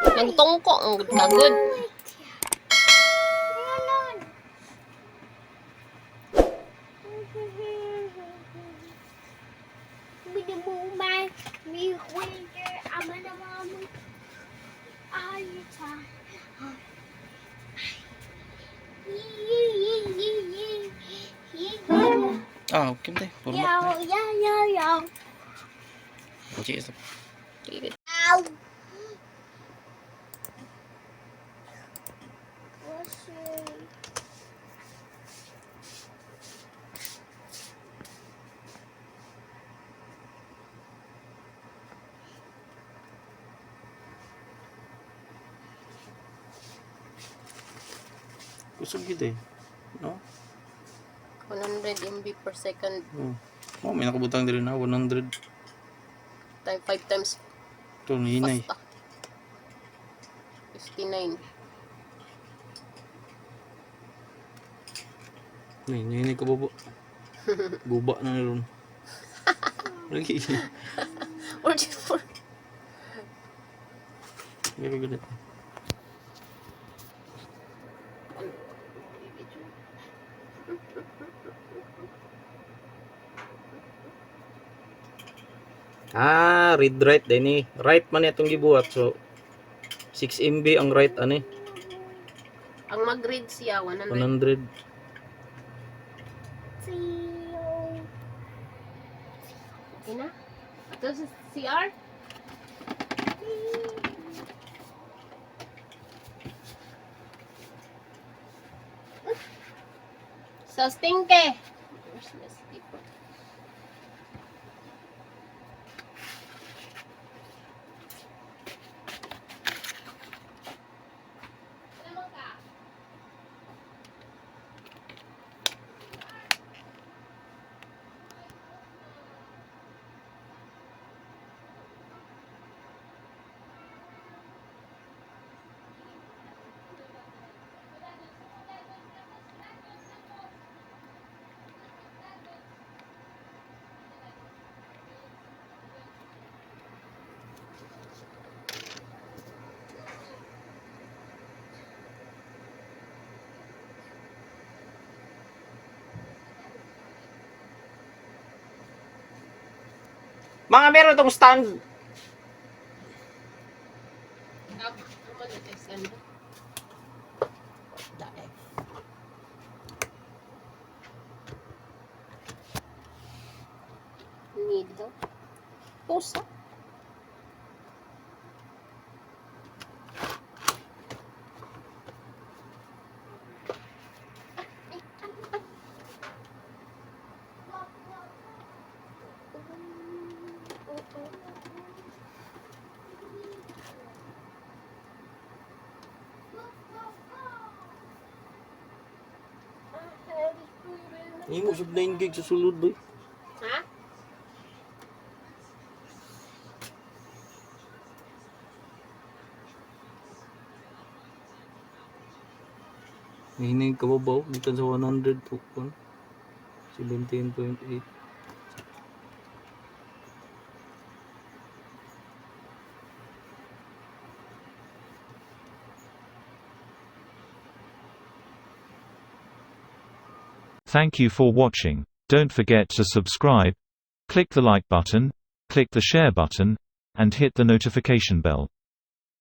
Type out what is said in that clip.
Nagtungko ang kagod. Ah, okay tayo. Yaw, yaw, yaw, yaw. Okay, ito. Ow! Kusog kita eh. No? 100 MB per second. Oh, may nakabutang din na 100. 5 times Ito, hinay. basta. 59. Hinay ka babo. Guba na rin. Lagi. Or just for... Very good. Read write din eh. Write man itong gibuhat. So 6 MB ang write ani. Ang mag-read siya 100. 100. Okay na? Ito sa CR? Sa stinke. Where's my slipper? Mga meron tong stand. Need daw. Pusa. Hindi mo sub 9 gig sa sulod boy. Ha? Hinig ka babaw. Dito sa 100 to 17.8. Thank you for watching. Don't forget to subscribe, click the like button, click the share button, and hit the notification bell.